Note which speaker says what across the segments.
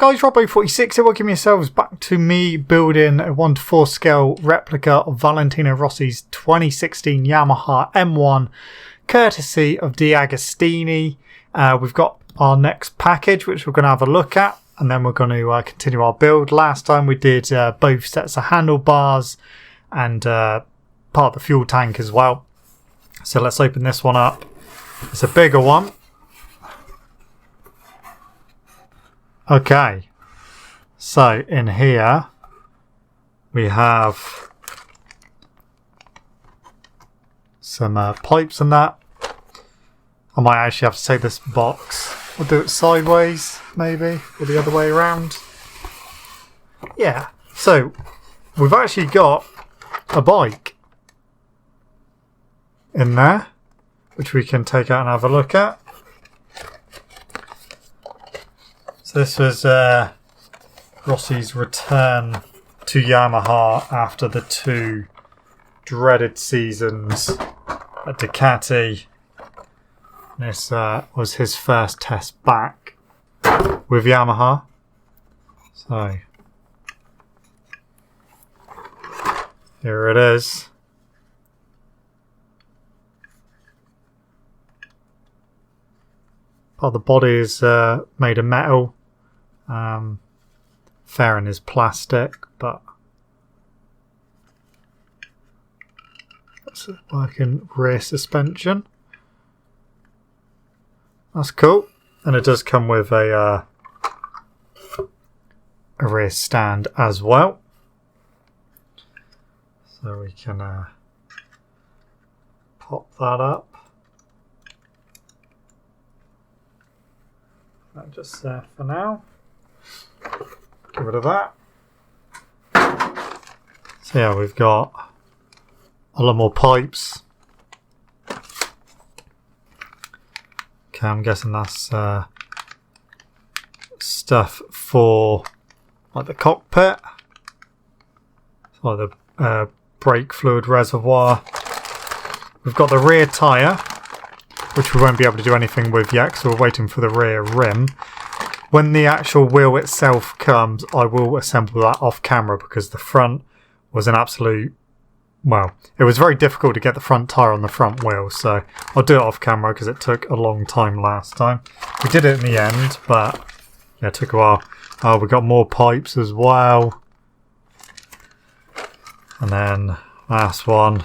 Speaker 1: guys, Robbo46 here, welcome yourselves back to me building a 1:4 scale replica of Valentino Rossi's 2016 Yamaha M1 courtesy of the Agostini. We've got our next package which we're going to have a look at, and then we're going to continue our build. Last time we did both sets of handlebars and part of the fuel tank as well. So let's open this one up. It's a bigger one. Okay, so in here we have some pipes and that. I might actually have to take this box. We'll do it sideways, maybe, or the other way around. Yeah, so we've actually got a bike in there, which we can take out and have a look at. So this was Rossi's return to Yamaha after the two dreaded seasons at Ducati. This was his first test back with Yamaha. So here it is. Part of the body is made of metal. Fairing is plastic, but that's a working rear suspension. That's cool, and it does come with a rear stand as well, so we can pop that up. That just there for now. Get rid of that. So yeah, we've got a lot more pipes. Okay, I'm guessing that's stuff for like the cockpit, like the brake fluid reservoir. We've got the rear tyre, which we won't be able to do anything with yet because we're waiting for the rear rim. When the actual wheel itself comes, I will assemble that off camera because the front was an absolute... Well, it was very difficult to get the front tyre on the front wheel, so I'll do it off camera because it took a long time last time. We did it in the end, but yeah, it took a while. Oh, we got more pipes as well. And then last one.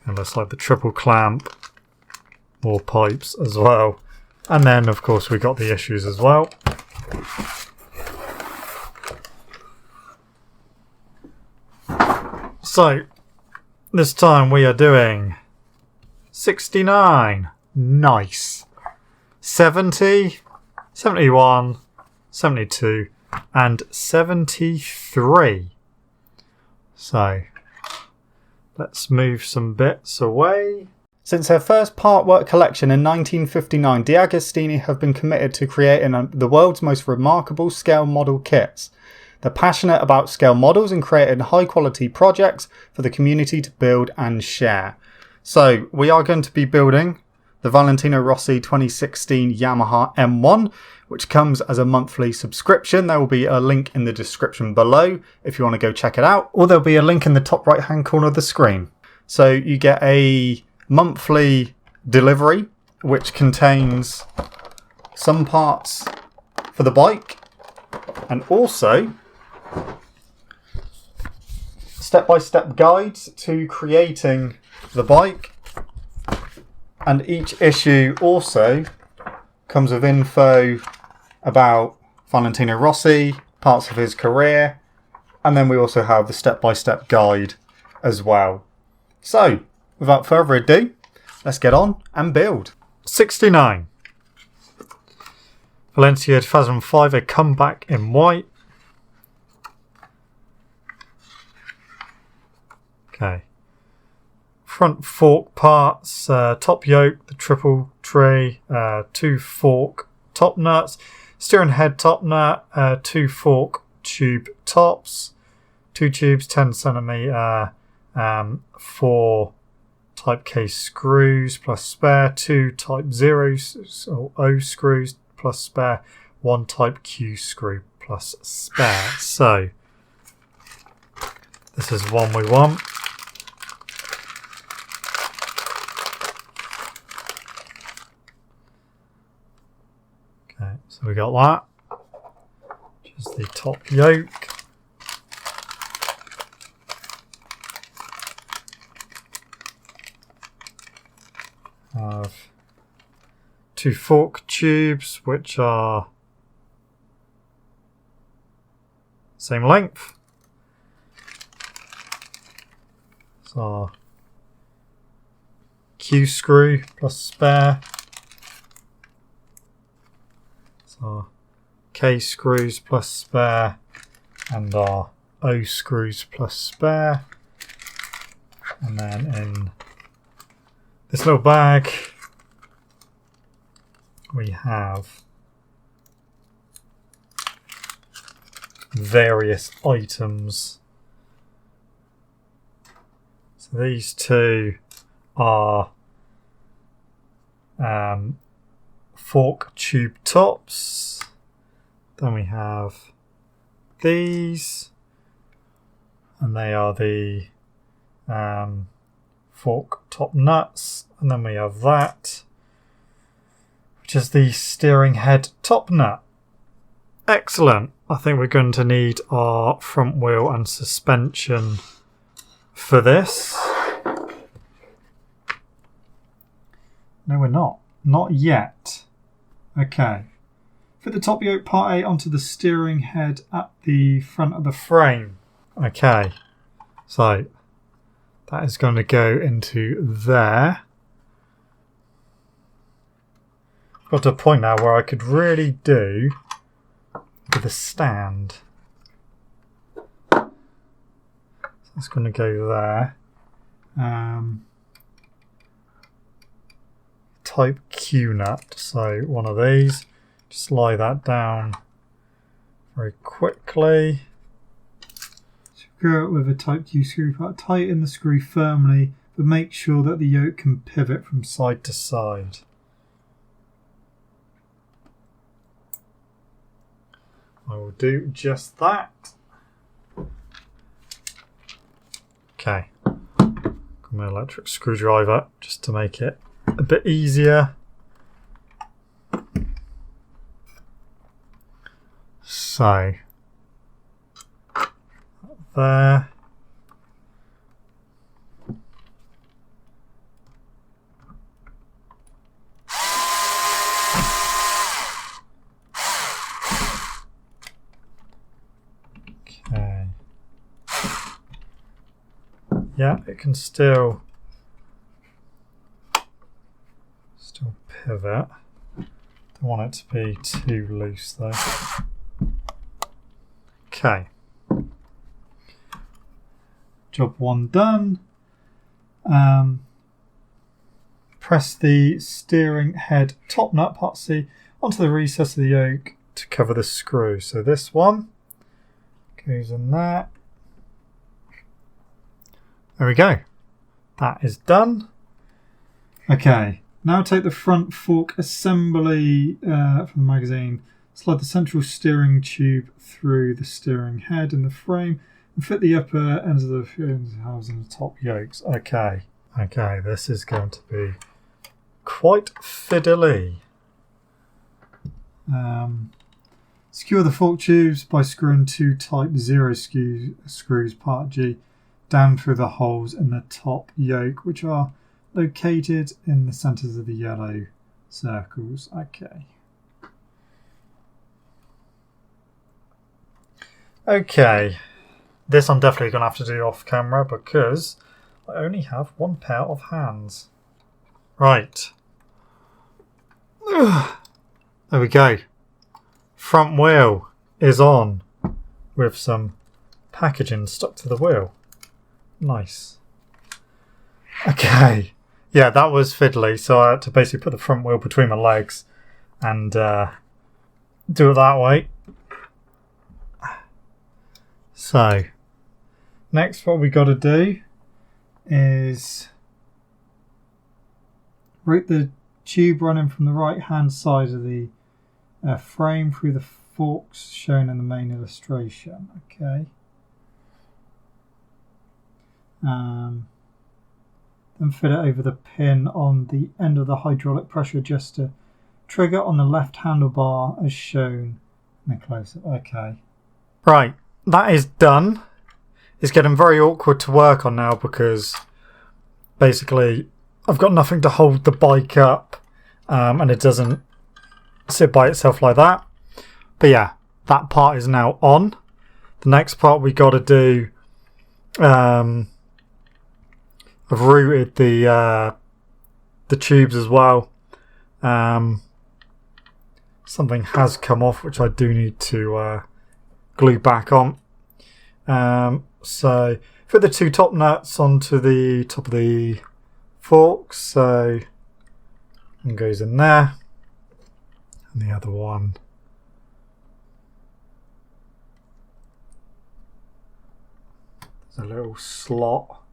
Speaker 1: It looks like the triple clamp. More pipes as well. And then, of course, we got the issues as well. So, this time we are doing 69. Nice. 70, 71, 72, and 73. So, let's move some bits away. Since their first part work collection in 1959, the Agostini have been committed to creating the world's most remarkable scale model kits. They're passionate about scale models and creating high quality projects for the community to build and share. So we are going to be building the Valentino Rossi 2016 Yamaha M1, which comes as a monthly subscription. There will be a link in the description below if you want to go check it out, or there'll be a link in the top right hand corner of the screen. So you get a monthly delivery which contains some parts for the bike and also step-by-step guides to creating the bike, and each issue also comes with info about Valentino Rossi, parts of his career, and then we also have the step-by-step guide as well. So without further ado, let's get on and build. 69. Valencia 2005, a comeback in white. Okay. Front fork parts, top yoke, the triple tray, 2 fork top nuts, steering head top nut, 2 fork tube tops, 2 tubes 10 centimeter, 4 type K screws plus spare, 2 type 0 or O screws plus spare, 1 type Q screw plus spare. So this is one we want. Okay, so we got that, which is the top yoke. Have 2 fork tubes, which are same length. So Q screw plus spare. So K screws plus spare, and our O screws plus spare. And then in this little bag we have various items. So these two are fork tube tops. Then we have these, and they are the fork top nuts. And then we have that, which is the steering head top nut. Excellent. I think we're going to need our front wheel and suspension for this. No, we're not. Not yet. Okay. Fit the top yoke part A onto the steering head at the front of the frame. Okay. So that is going to go into there. Got to a point now where I could really do with a stand. So it's going to go there. Type Q nut, so one of these. Just lie that down very quickly. Secure it with a type Q screw part. Tighten the screw firmly, but make sure that the yoke can pivot from side to side. I will do just that. Okay. Got my electric screwdriver just to make it a bit easier. So there. Okay. Yeah, it can still pivot. Don't want it to be too loose though. Okay. Job 1 done. Press the steering head top nut part C onto the recess of the yoke to cover the screw. So this one goes in there. There we go. That is done. Okay. Now take the front fork assembly from the magazine. Slide the central steering tube through the steering head and the frame and fit the upper ends of the housing and the top yokes. Okay. Okay, this is going to be quite fiddly. Secure the fork tubes by screwing 2 type 0 screws part G down through the holes in the top yoke, which are located in the centres of the yellow circles. Okay. Okay. This I'm definitely going to have to do off camera because I only have 1 pair of hands. Right. There we go. Front wheel is on with some packaging stuck to the wheel. Nice. Okay. Yeah, that was fiddly, so I had to basically put the front wheel between my legs and do it that way. So, next what we got to do is route the tube running from the right hand side of the frame through the forks shown in the main illustration. Okay. Then fit it over the pin on the end of the hydraulic pressure adjuster trigger on the left handlebar as shown in the close-up. Okay. Right, that is done. It's getting very awkward to work on now because basically I've got nothing to hold the bike up and it doesn't sit by itself like that. But yeah, that part is now on. The next part we got to do, I've routed the tubes as well. Something has come off which I do need to glue back on. So fit the two top nuts onto the top of the forks. So one goes in there, and the other one there's a little slot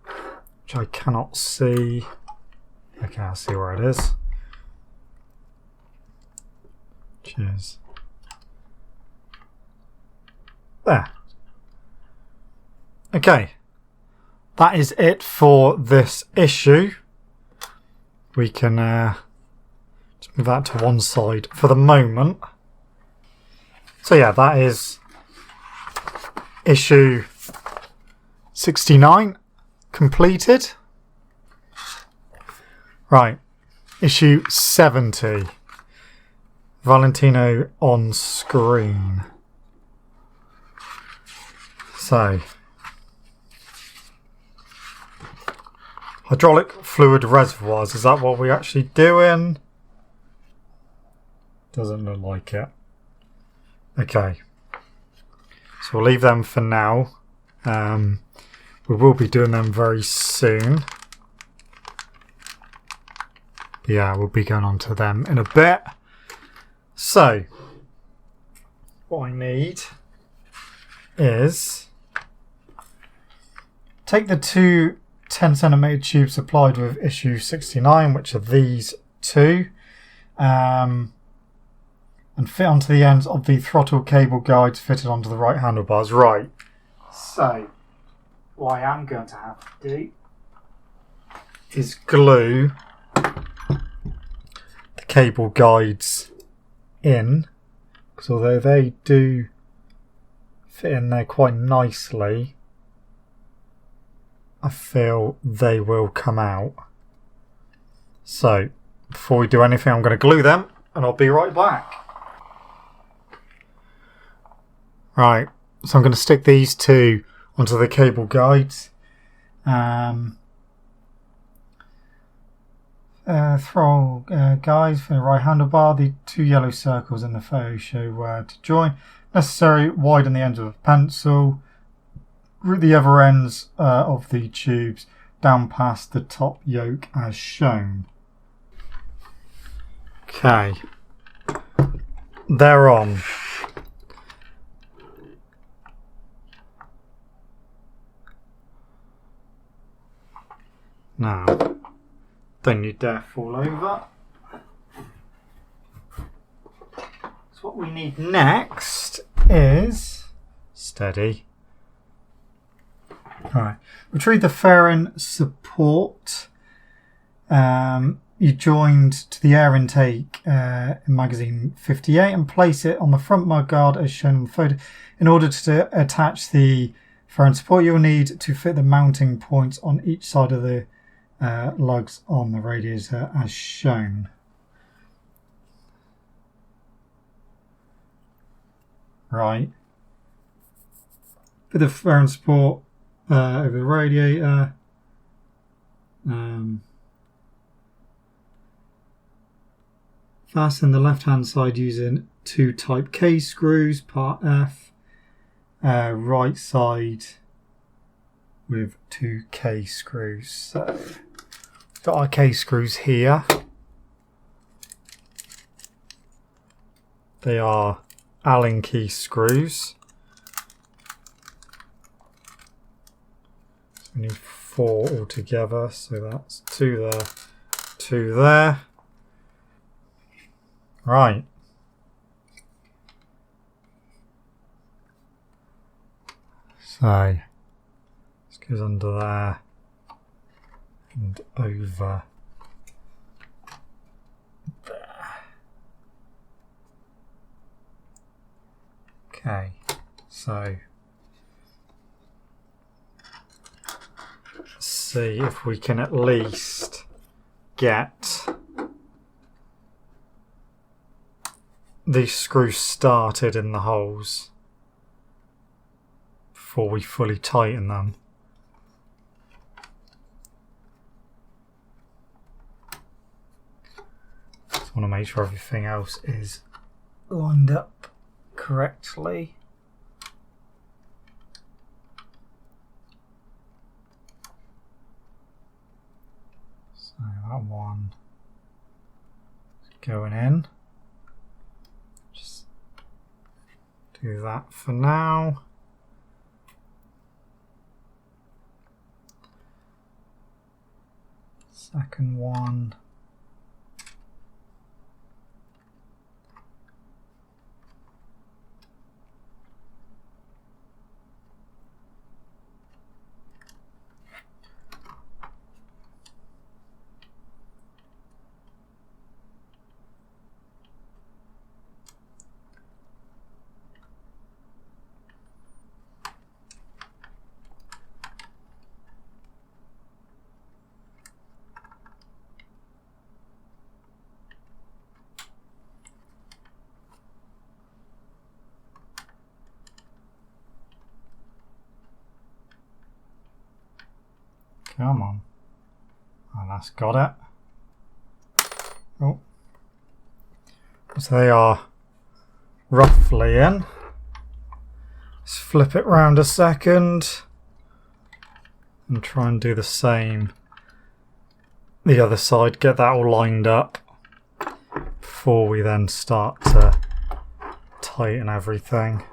Speaker 1: which I cannot see. Okay, I'll see where it is. Cheers. There. Okay. That is it for this issue. We can just move that to one side for the moment. So yeah, that is issue 69 completed. Right, issue 70. Valentino on screen. So, hydraulic fluid reservoirs, is that what we're actually doing? Doesn't look like it. Okay, so we'll leave them for now. We will be doing them very soon. Yeah, we'll be going on to them in a bit. So, what I need is take the two 10cm tubes supplied with issue 69, which are these two, and fit onto the ends of the throttle cable guides fitted onto the right handlebars. Right, so what I am going to have to do is glue the cable guides in, because although they do fit in there quite nicely, I feel they will come out. So before we do anything, I'm going to glue them and I'll be right back. Right, so I'm going to stick these two onto the cable guides. Throttle guides for the right handlebar. The two yellow circles in the photo show where to join. Necessary, widen the ends of a pencil. Route the other ends of the tubes down past the top yoke as shown. Okay, they're on. Now, don't you dare fall over. So what we need next is steady. Alright, retrieve the fairing support. You joined to the air intake in magazine 58 and place it on the front mudguard as shown in the photo. In order to attach the fairing support, you'll need to fit the mounting points on each side of the lugs on the radiator as shown. Right. Fit the fairing support over the radiator. Fasten the left hand side using two type K screws, part F. Right side with two K screws. So got our K screws here. They are Allen key screws. So we need 4 altogether. So that's 2 there, 2 there. Right. So this goes under there and over there. Okay, so let's see if we can at least get these screws started in the holes before we fully tighten them. Just want to make sure everything else is lined up correctly. So that one is going in. Just do that for now. Second one. Come on. And that's got it. Oh. So they are roughly in. Let's flip it round a second and try and do the same the other side, get that all lined up before we then start to tighten everything.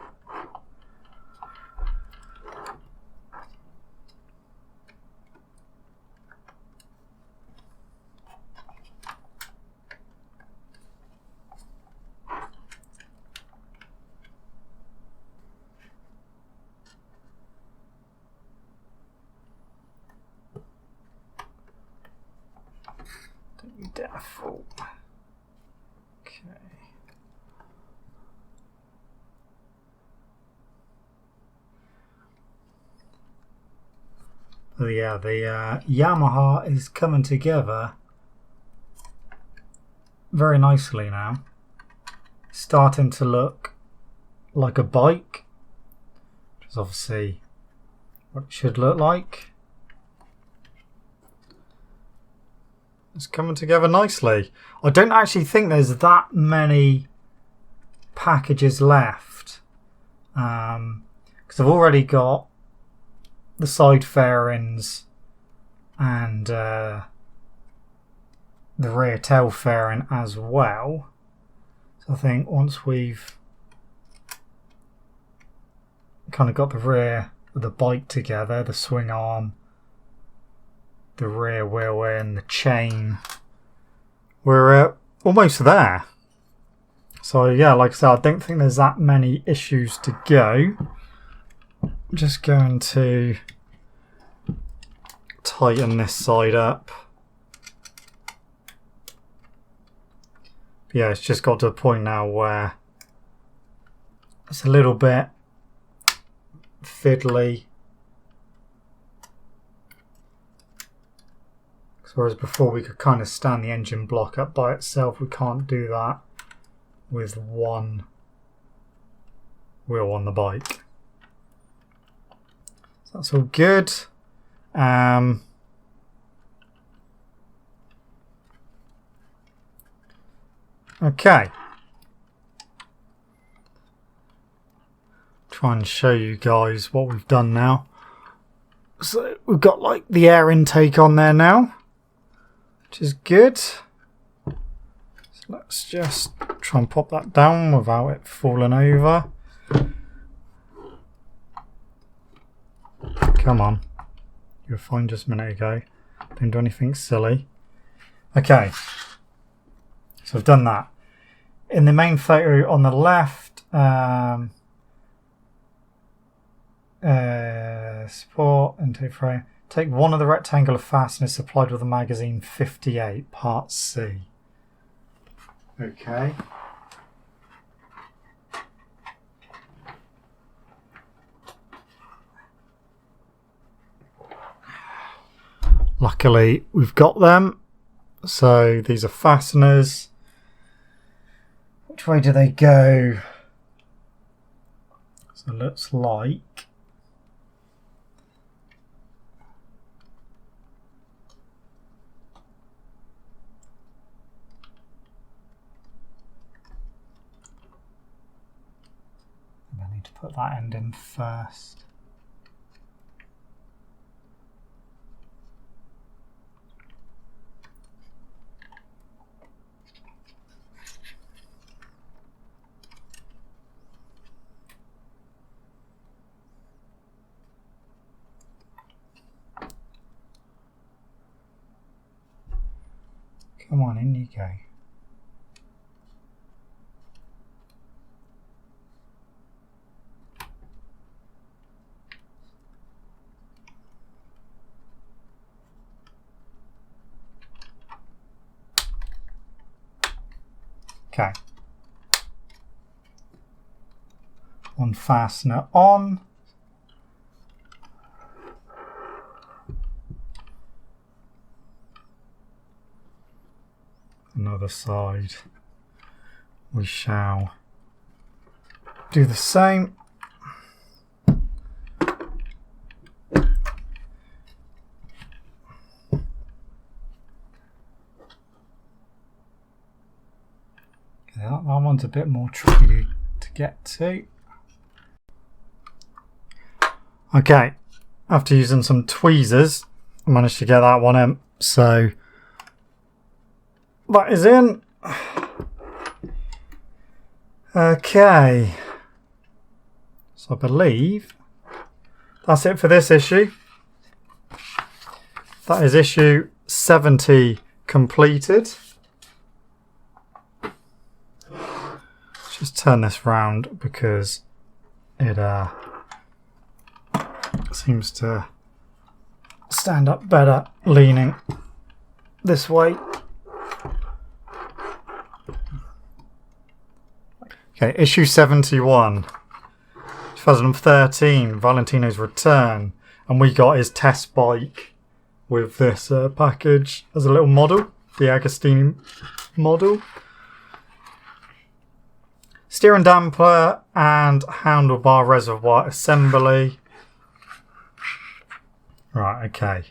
Speaker 1: Careful. Okay. Oh yeah, the Yamaha is coming together very nicely now. Starting to look like a bike, which is obviously what it should look like. It's coming together nicely. I don't actually think there's that many packages left, because I've already got the side fairings and the rear tail fairing as well. So I think once we've kind of got the rear of the bike together, the swing arm, the rear wheel and the chain, we're almost there. So yeah, like I said, I don't think there's that many issues to go. I'm just going to tighten this side up. Yeah, it's just got to a point now where it's a little bit fiddly. Whereas before we could kind of stand the engine block up by itself, we can't do that with one wheel on the bike. So that's all good. Okay. Try and show you guys what we've done now. So we've got like the air intake on there now, which is good. So let's just try and pop that down without it falling over. Come on. You were fine just a minute ago. Don't do anything silly. Okay. So I've done that. In the main photo on the left, Support intake frame. Take one of the rectangular fasteners supplied with the magazine 58, part C. Okay. Luckily, we've got them. So these are fasteners. Which way do they go? So it looks like I need to put that end in first. Come on, in you go. Okay. One fastener on. Another side. We shall do the same. That one's a bit more tricky to get to. Okay, after using some tweezers, I managed to get that one in. So that is in. Okay, so I believe that's it for this issue. That is issue 70 completed. Just turn this round because it seems to stand up better leaning this way. Okay, issue 71, 2013, Valentino's return, and we got his test bike with this package as a little model, the Agostini model. Steering damper and handlebar reservoir assembly. Right, okay.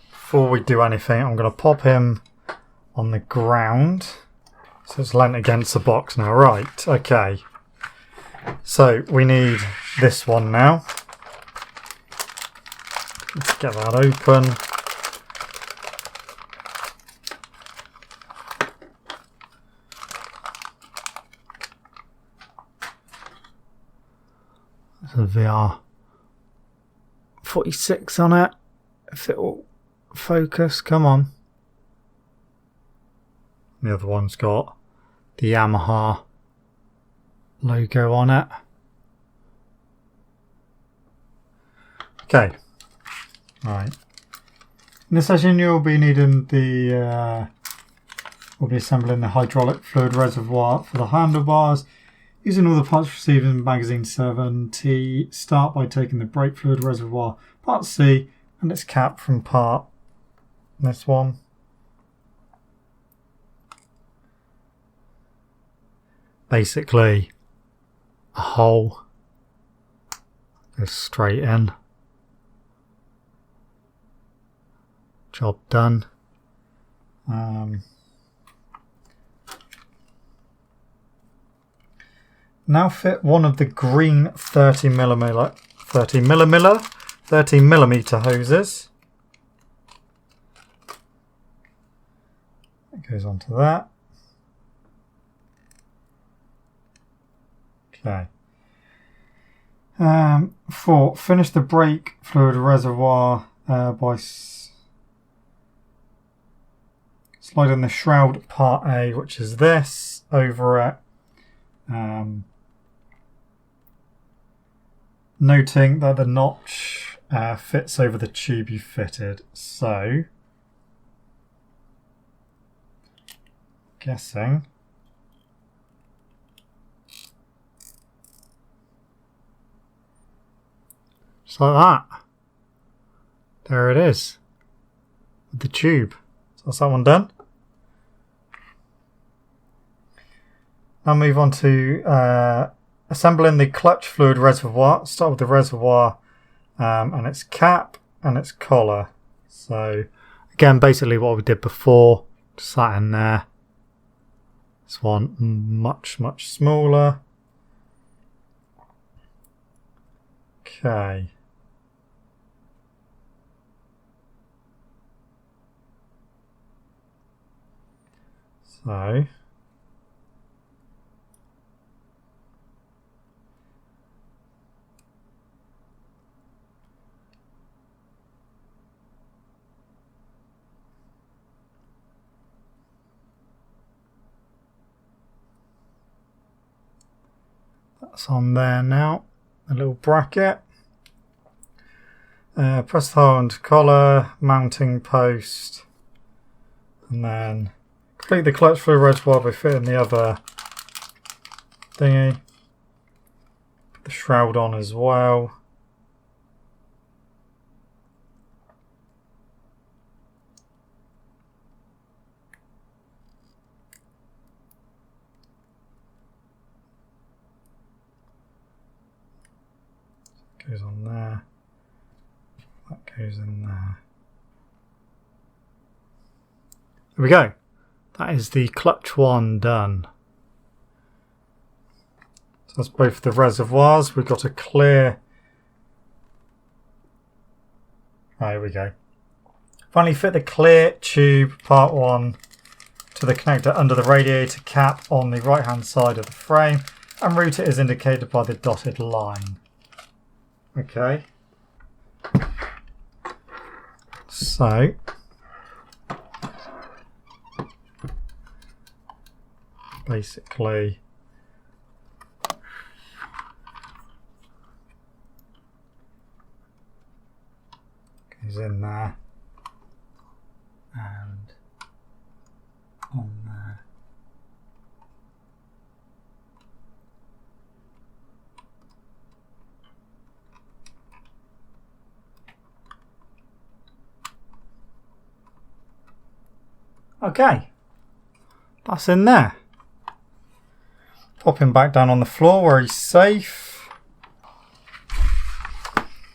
Speaker 1: Before we do anything, I'm going to pop him on the ground. So it's lent against the box now. Right, okay. So we need this one now. Let's get that open. There's a VR 46 on it. If it will focus, come on. The other one's got the Yamaha logo on it. Okay. Right. In this session you'll be needing the we'll be assembling the hydraulic fluid reservoir for the handlebars. Using all the parts received in magazine 7T, start by taking the brake fluid reservoir part C and its cap from part this one. Basically a hole goes straight in. Job done. Now fit one of the green 30 millimeter hoses. It goes onto that. Okay. 4. Finish the brake fluid reservoir by sliding the shroud part A, which is this, over it. Noting that the notch fits over the tube you fitted, so guessing just like that. There it is with the tube. So that's that one done. Now move on to assembling the clutch fluid reservoir. Start with the reservoir and its cap and its collar. So again, basically what we did before, just that in there. This one much smaller. Okay. So that's on there now, a little bracket. Press the hole into collar, mounting post, and then complete the clutch fluid reservoir by fitting the other thingy. Put the shroud on as well. Goes on there. That goes in there. There we go. That is the clutch one done. So that's both the reservoirs. We've got a clear. There we go. Finally fit the clear tube part 1 to the connector under the radiator cap on the right hand side of the frame, and route it as indicated by the dotted line. Okay. So basically goes in there and on there. Okay, that's in there. Pop him back down on the floor where he's safe.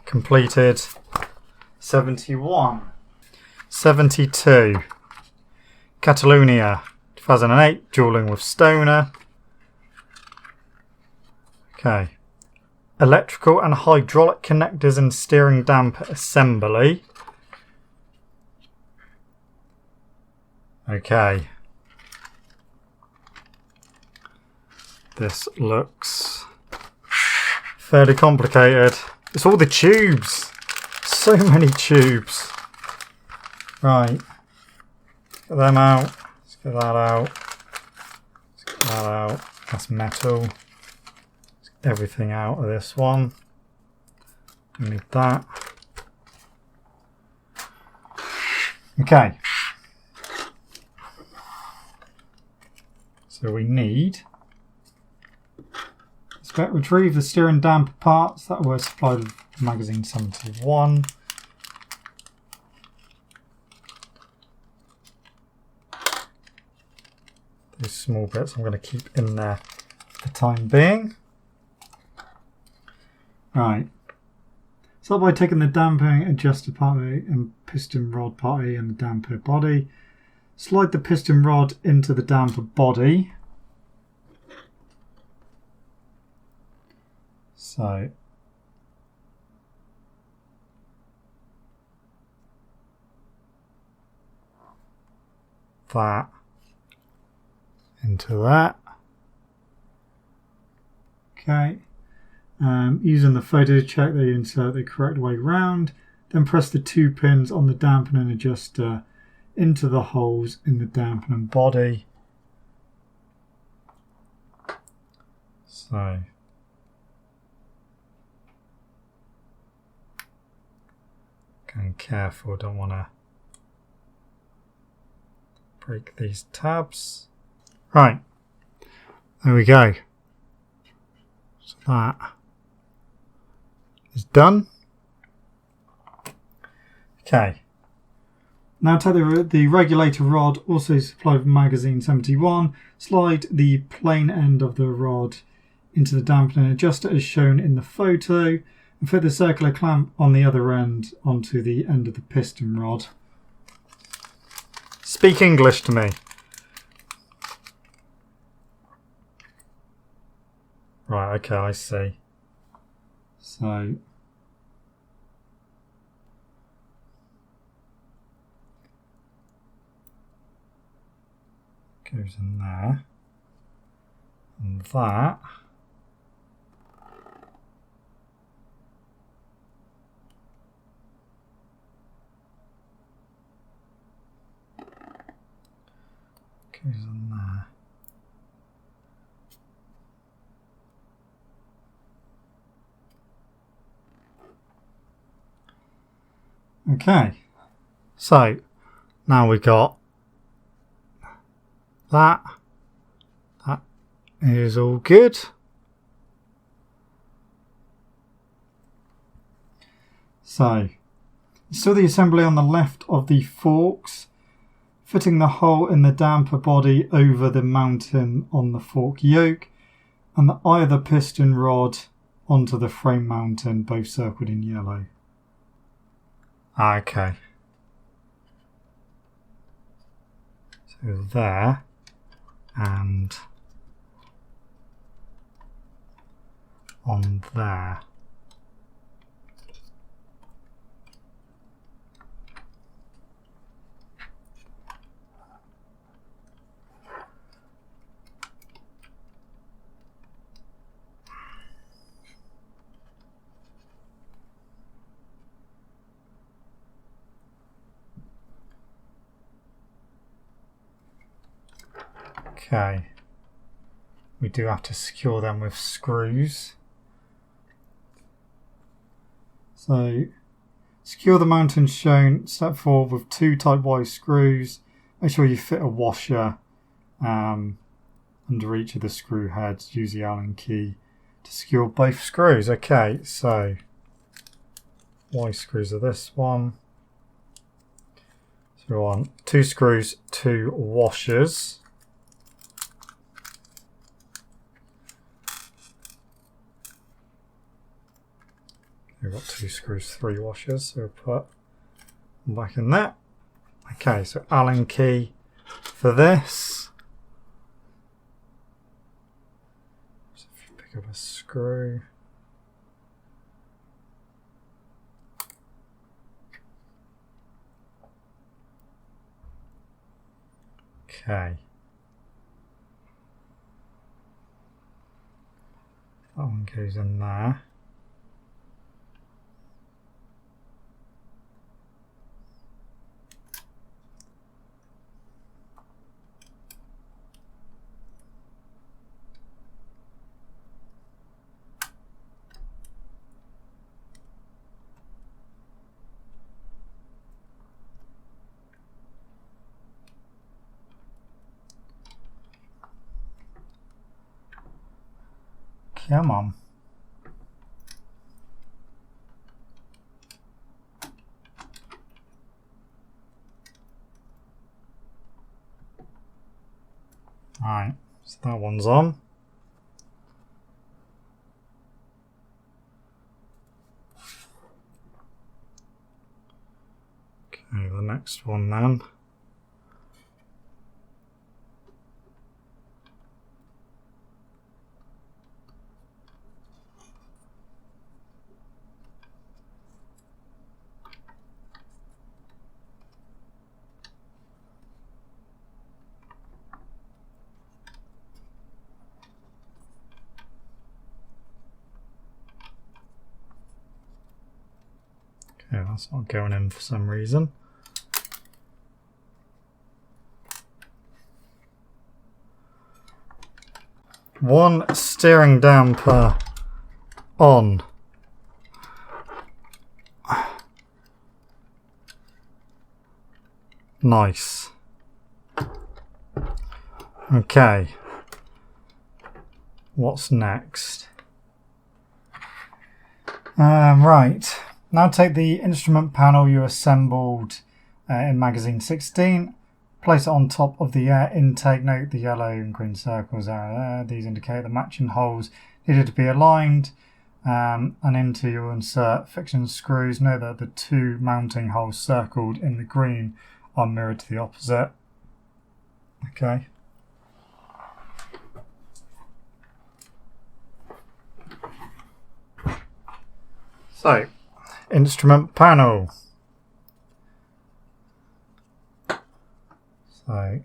Speaker 1: Completed 71. 72. Catalonia 2008, dueling with Stoner. Okay. Electrical and hydraulic connectors and steering damper assembly. Okay. This looks fairly complicated. It's all the tubes. So many tubes. Right. Get them out. Let's get that out. Let's get that out. That's metal. Let's get everything out of this one. Don't need that. Okay. So we need, retrieve the steering damper parts that were supplied with magazine 71. These small bits I'm going to keep in there for the time being. Right. Start by taking the damping adjuster part A and piston rod part A and the damper body. Slide the piston rod into the damper body. So that into that. Okay. Using the photo to check that you insert the correct way round. Then press the 2 pins on the dampening adjuster into the holes in the dampening body. So going careful, don't want to break these tabs. Right, there we go. So that is done. Okay. Now take the regulator rod, also supplied with magazine 71. Slide the plain end of the rod into the dampening adjuster as shown in the photo, and fit the circular clamp on the other end onto the end of the piston rod. Speak English to me. Right, okay, I see. So goes in there, and that goes in there. Okay, so now we got that. That is all good. So, still the assembly on the left of the forks, fitting the hole in the damper body over the mounting on the fork yoke, and the eye of the piston rod onto the frame mounting, both circled in yellow. Okay. So there, and on there. Okay, we do have to secure them with screws. So, secure the mounting shown. Step 4 with 2 type Y screws. Make sure you fit a washer under each of the screw heads. Use the Allen key to secure both screws. Okay, so Y screws are this one. So we want 2 screws, 2 washers. We've got 2 screws, 3 washers, so we'll put them back in there. Okay, so Allen key for this. So if you pick up a screw. Okay. That one goes in there. Come on. Right, so that one's on. Okay, the next one then. Okay, that's not going in for some reason. One steering damper on. Nice. Okay. What's next? Right. Now take the instrument panel you assembled in magazine 16. Place it on top of the air intake. Note the yellow and green circles are there. These indicate the matching holes needed to be aligned. And into your insert friction screws. Note that the two mounting holes circled in the green are mirrored to the opposite. Okay. So, instrument panel. So,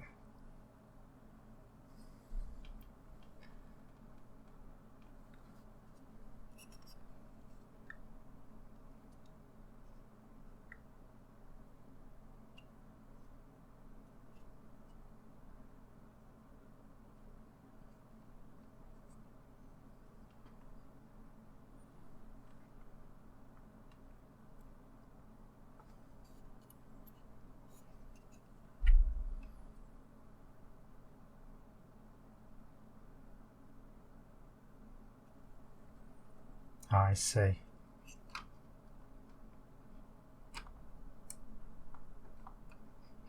Speaker 1: I see.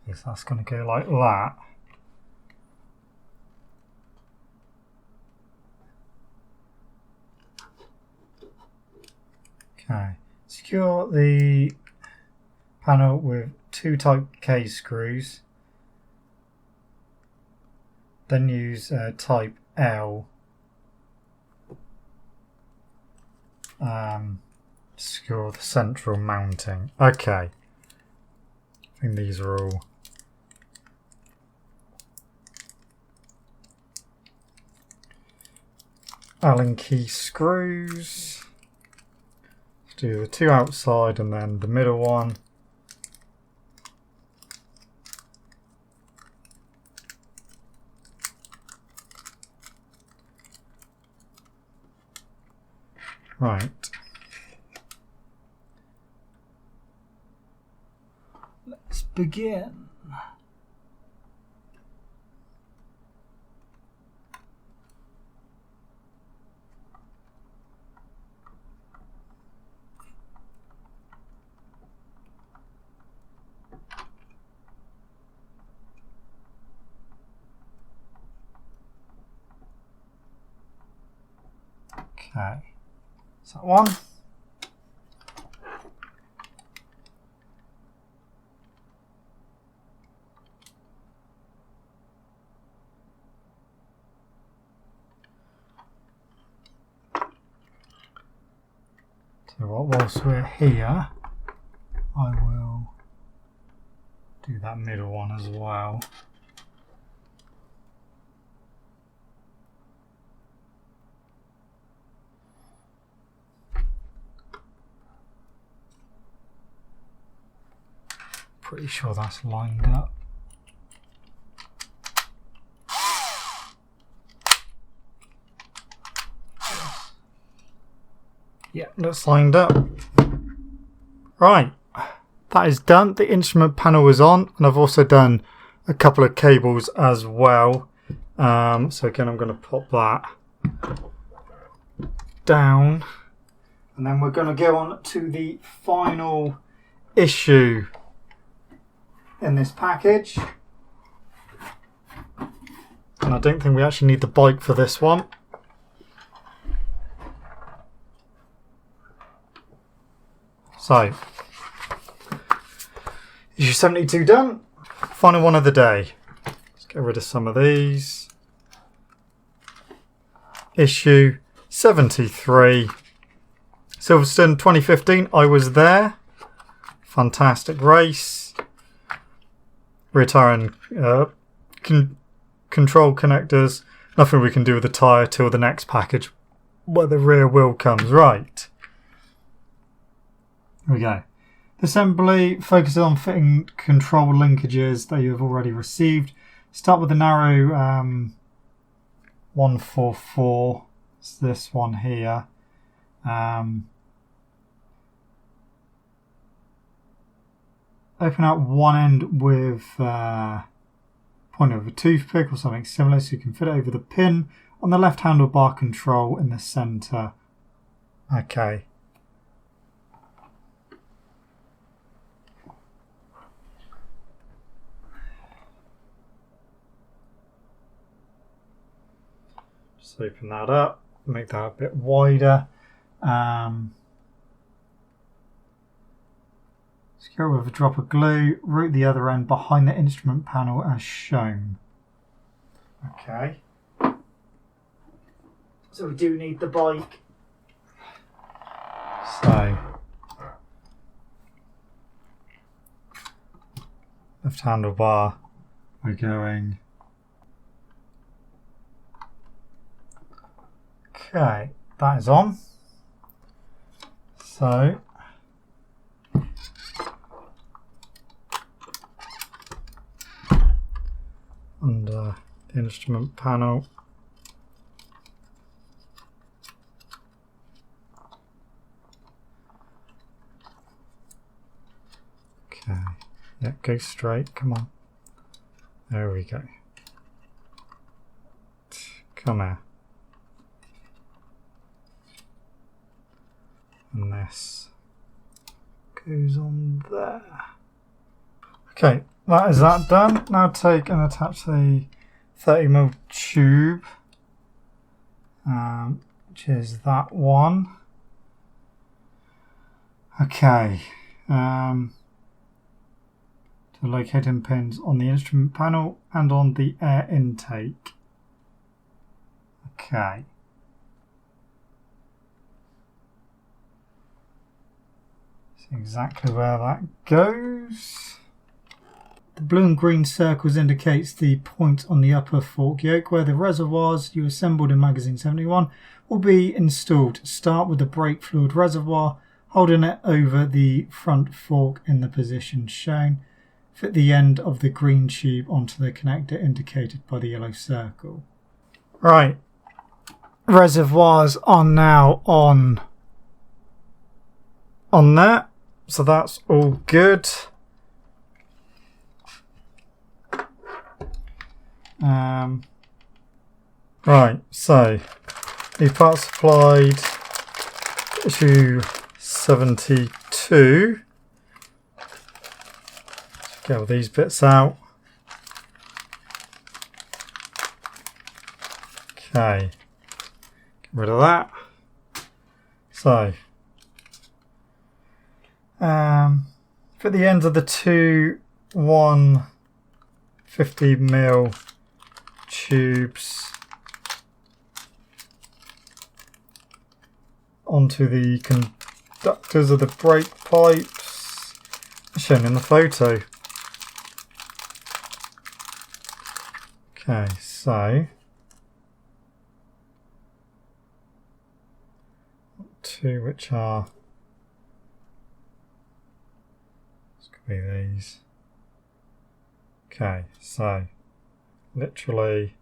Speaker 1: Yes, that's going to go like that. Okay. Secure the panel with two type K screws. Then use type L. Secure the central mounting. Okay. I think these are all Allen key screws. Let's do the two outside and then the middle one. Right. Let's begin. Okay. Is that one? So whilst we're here, I will do that middle one as well. Pretty sure that's lined up. Yeah, looks lined up. Right, that is done. The instrument panel is on, and I've also done a couple of cables as well. So again, I'm going to pop that down, and then we're going to go on to the final issue in this package. And I don't think we actually need the bike for this one. So, issue 72 done. Final one of the day. Let's get rid of some of these. Issue 73. Silverstone 2015. I was there. Fantastic race. Rear tyre and control connectors. Nothing we can do with the tyre till the next package where the rear wheel comes. Right. Here we go. The assembly focuses on fitting control linkages that you have already received. Start with the narrow 144. It's this one here. Open out one end with point of a toothpick or something similar so you can fit it over the pin on the left handlebar control in the center. Okay. Just open that up, make that a bit wider. Secure with a drop of glue, route the other end behind the instrument panel as shown. Okay. So we do need the bike. So, left handlebar, we're going. Okay, that is on. So, under the instrument panel. Okay, yeah, go straight, come on. There we go. Come here. And this goes on there. Okay, that is that done. Now take and attach the 30mm tube, which is that one. Okay, to locating pins on the instrument panel and on the air intake. Okay. See exactly where that goes. The blue and green circles indicates the point on the upper fork yoke where the reservoirs you assembled in magazine 71 will be installed. Start with the brake fluid reservoir, holding it over the front fork in the position shown. Fit the end of the green tube onto the connector indicated by the yellow circle. Right, reservoirs are now on there, so that's all good. Right, so the part supplied issue 72. Get all these bits out. Okay, get rid of that. So, for the ends of the two 150mm tubes onto the conductors of the brake pipes shown in the photo. Okay, so two which are, this could be these. Okay, so literally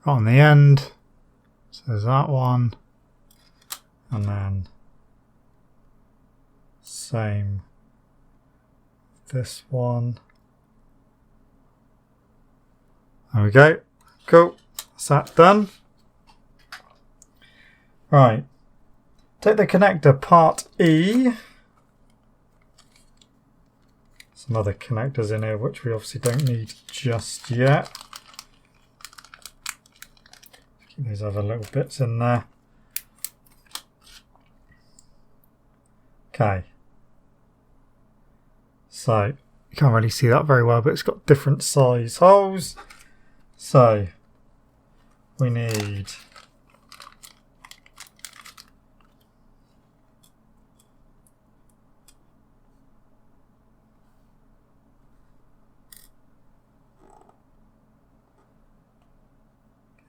Speaker 1: on the end, so there's that one, and then same this one. There we go. Cool. That's that done. Right. Take the connector part E. Some other connectors in here which we obviously don't need just yet. Keep these other little bits in there. Okay. So, you can't really see that very well, but it's got different size holes. So, we need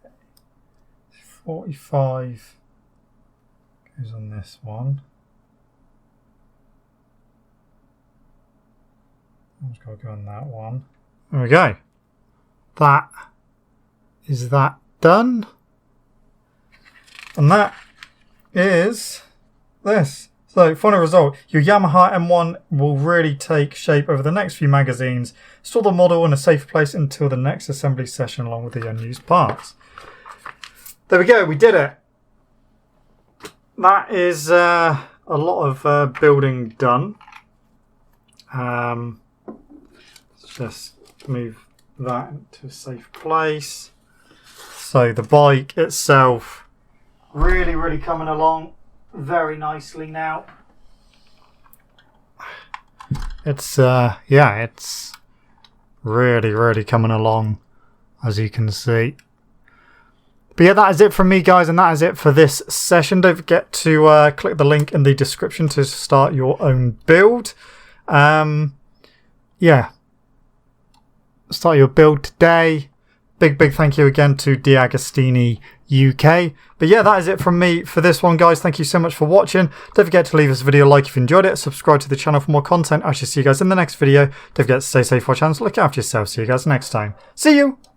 Speaker 1: okay. 45 goes on this one. One's got to go on that one. There we go. that is that done. And that is this. So, final result, your Yamaha M1 will really take shape over the next few magazines. Store the model in a safe place until the next assembly session along with the unused parts. There we go, we did it. That is a lot of building done. Let's just move that into a safe place. So the bike itself really coming along very nicely now. It's it's really coming along, as you can see. But yeah, that is it from me, guys, and that is it for this session. Don't forget to click the link in the description to start your own build. Yeah, start your build today. Big thank you again to Agostini UK. But yeah, that is it from me for this one, guys. Thank you so much for watching. Don't forget to leave this video a like if you enjoyed it. Subscribe to the channel for more content. I shall see you guys in the next video. Don't forget to stay safe, watch hands, look after yourself. See you guys next time. See you!